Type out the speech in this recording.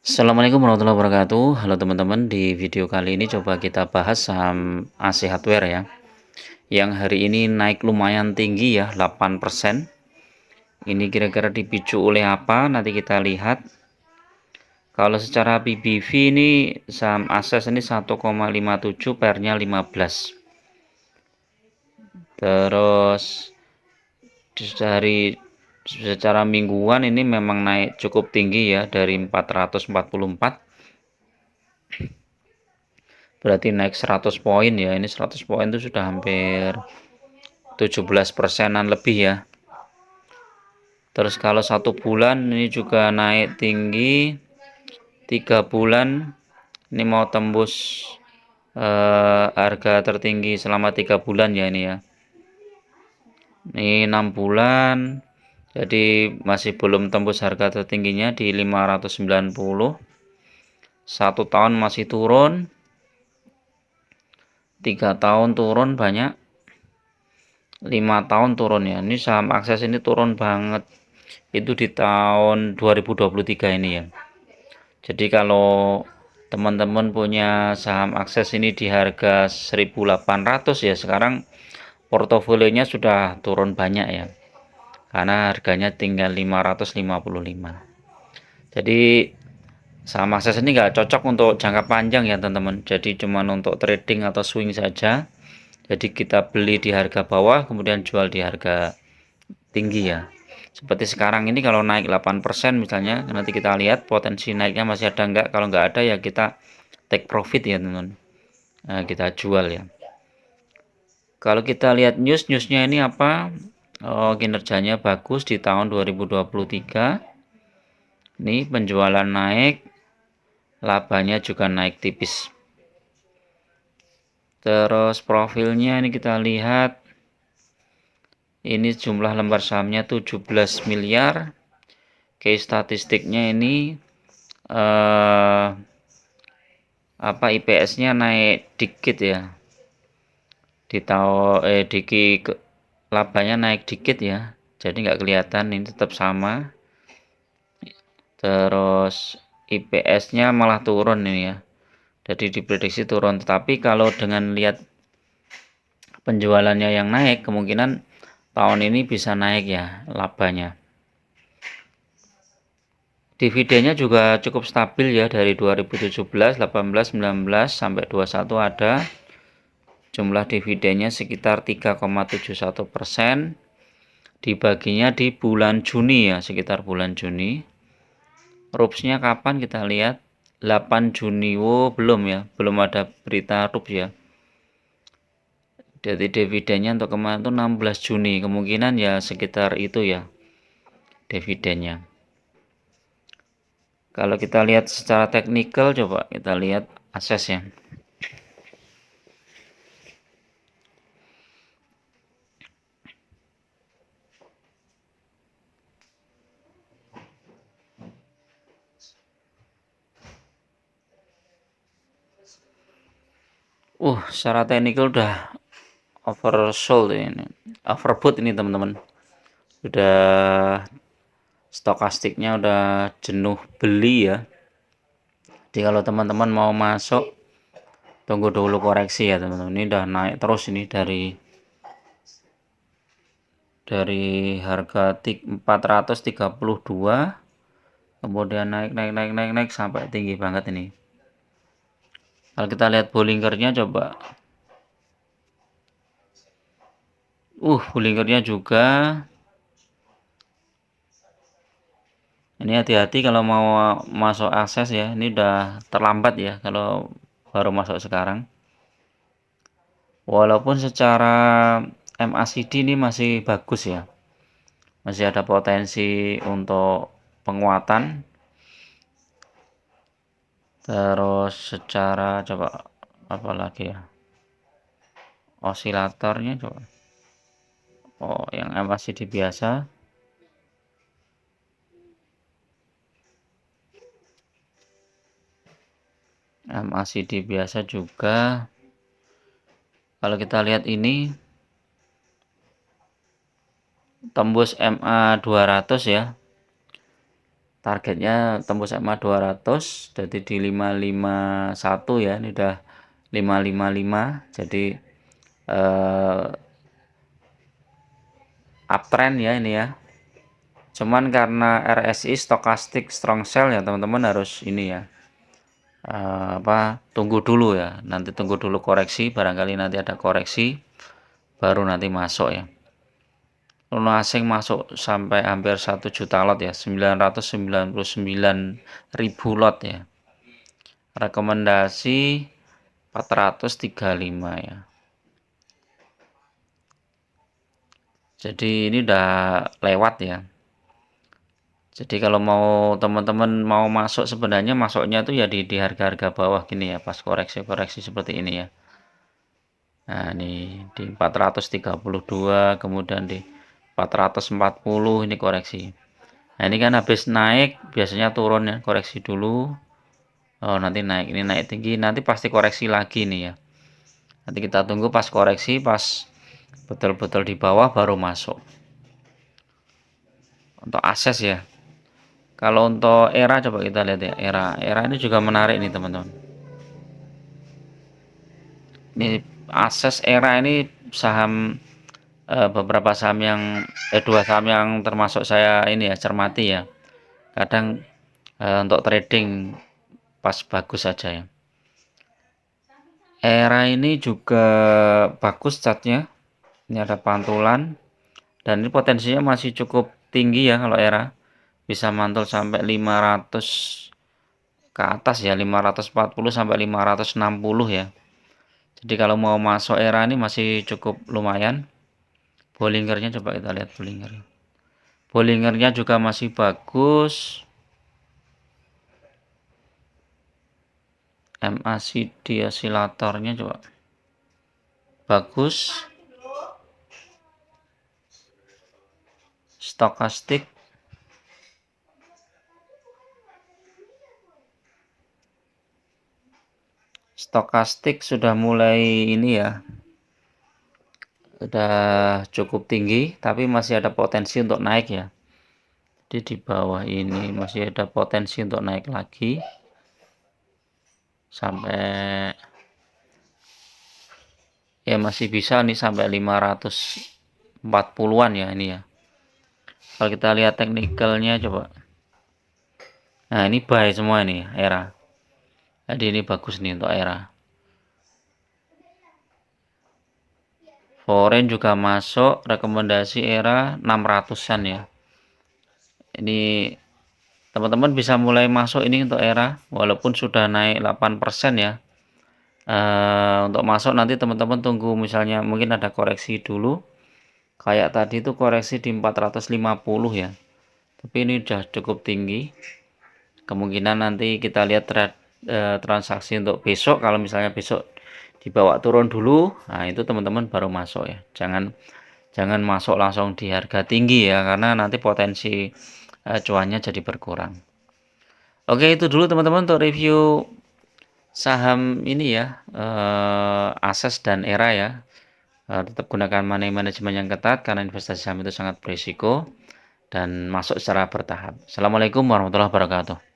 Assalamualaikum warahmatullahi wabarakatuh. Halo teman-teman, di video kali ini coba kita bahas saham AC Hardware ya. Yang hari ini naik lumayan tinggi ya, 8%. Ini kira-kira dipicu oleh apa? Nanti kita lihat. Kalau secara PBV ini saham ASES ini 1,57, pernya 15. Terus dari secara mingguan ini memang naik cukup tinggi ya, dari 444. Berarti naik 100 poin ya. Ini 100 poin itu sudah hampir 17%-an lebih ya. Terus kalau 1 bulan ini juga naik tinggi. 3 bulan ini mau tembus harga tertinggi selama 3 bulan ya ini ya. Ini 6 bulan, jadi masih belum tembus harga tertingginya di 590. 1 tahun masih turun. 3 tahun turun banyak. 5 tahun turun ya. Ini saham Akses ini turun banget. Itu di tahun 2023 ini ya. Jadi kalau teman-teman punya saham Akses ini di harga 1.800 ya, sekarang portofolionya sudah turun banyak ya. Karena harganya tinggal 555. Jadi saham Akses ini nggak cocok untuk jangka panjang ya teman-teman. Jadi cuma untuk trading atau swing saja. Jadi kita beli di harga bawah kemudian jual di harga tinggi ya. Seperti sekarang ini kalau naik 8% misalnya, nanti kita lihat potensi naiknya masih ada enggak. Kalau enggak ada ya kita take profit ya teman-teman. Nah, kita jual ya. Kalau kita lihat newsnya ini apa? Oh, kinerjanya bagus di tahun 2023. Ini penjualan naik, labanya juga naik tipis. Terus profilnya ini kita lihat, ini jumlah lembar sahamnya 17 miliar. Case statistiknya ini IPS-nya naik dikit ya. Labanya naik dikit ya. Jadi nggak kelihatan, ini tetap sama. Terus IPS-nya malah turun ini ya. Jadi diprediksi turun, tetapi kalau dengan lihat penjualannya yang naik, kemungkinan tahun ini bisa naik ya labanya. Dividennya juga cukup stabil ya, dari 2017, 18, 19 sampai 21 ada. Jumlah dividennya sekitar 3,71%. Dibaginya di bulan Juni ya, sekitar bulan Juni. RUPS-nya kapan kita lihat? 8 Juni. Oh, belum ya, belum ada berita RUPS ya. Jadi dividennya untuk kemarin itu 16 Juni, kemungkinan ya sekitar itu ya dividennya. Kalau kita lihat secara teknikal, coba kita lihat Akses ya. Secara teknikal udah oversold ini, overbought ini teman-teman. Udah stokastiknya udah jenuh beli ya. Jadi kalau teman-teman mau masuk, tunggu dulu koreksi ya teman-teman. Ini udah naik terus ini dari harga 432, kemudian naik sampai tinggi banget ini. Kalau kita lihat Bollingernya coba. Bollingernya juga. Ini hati-hati kalau mau masuk Akses ya. Ini udah terlambat ya kalau baru masuk sekarang. Walaupun secara MACD ini masih bagus ya. Masih ada potensi untuk penguatan. Terus secara coba apa lagi ya? Osilatornya coba. Yang MACD biasa. MACD biasa juga. Kalau kita lihat ini tembus MA 200 ya. targetnya tembus SMA 200, jadi di 551 ya, ini udah 555, jadi uptrend ya ini ya. Cuman karena RSI stochastic strong sell ya teman-teman, harus ini ya, tunggu dulu ya, nanti tunggu dulu koreksi, barangkali nanti ada koreksi baru nanti masuk ya. Lunas asing masuk sampai hampir 1 juta lot ya, 999.000 lot ya. Rekomendasi 435 ya. Jadi ini udah lewat ya. Jadi kalau mau teman-teman mau masuk, sebenarnya masuknya tuh ya di harga-harga bawah gini ya, pas koreksi-koreksi seperti ini ya. Nah, ini di 432, kemudian di 440 ini koreksi. Nah, ini kan habis naik biasanya turun ya, koreksi dulu. Oh, nanti naik, ini naik tinggi, nanti pasti koreksi lagi nih ya. Nanti kita tunggu pas koreksi, pas betul-betul di bawah baru masuk. Untuk akses ya. Kalau untuk era coba kita lihat ya, era ini juga menarik nih teman-teman. Ini akses era ini saham, beberapa saham yang dua saham yang termasuk saya ini ya cermati ya. Kadang untuk trading pas bagus saja ya. Era ini juga bagus catnya. Ini ada pantulan dan ini potensinya masih cukup tinggi ya. Kalau era bisa mantul sampai 500 ke atas ya, 540 sampai 560 ya. Jadi kalau mau masuk era ini masih cukup lumayan. Bollingernya coba kita lihat Bollinger. Bollingernya juga masih bagus. MACD oscillatornya coba bagus. Stokastik sudah mulai ini ya, sudah cukup tinggi, tapi masih ada potensi untuk naik ya. Jadi di bawah ini masih ada potensi untuk naik lagi sampai ya, masih bisa nih sampai 540-an ya ini ya. Kalau kita lihat teknikalnya coba. Nah, ini buy semua nih era. Jadi ini bagus nih untuk era. Foreign juga masuk, rekomendasi era 600-an ya. Ini teman-teman bisa mulai masuk ini untuk era, walaupun sudah naik 8% ya. Untuk masuk nanti teman-teman tunggu, misalnya mungkin ada koreksi dulu. Kayak tadi itu koreksi di 450 ya. Tapi ini udah cukup tinggi. Kemungkinan nanti kita lihat transaksi untuk besok, kalau misalnya besok dibawa turun dulu, nah itu teman-teman baru masuk ya. Jangan masuk langsung di harga tinggi ya, karena nanti potensi cuannya jadi berkurang. Oke, itu dulu teman-teman untuk review saham ini ya, Ases dan Era ya. Tetap gunakan money management yang ketat karena investasi saham itu sangat berisiko, dan masuk secara bertahap. Assalamualaikum warahmatullahi wabarakatuh.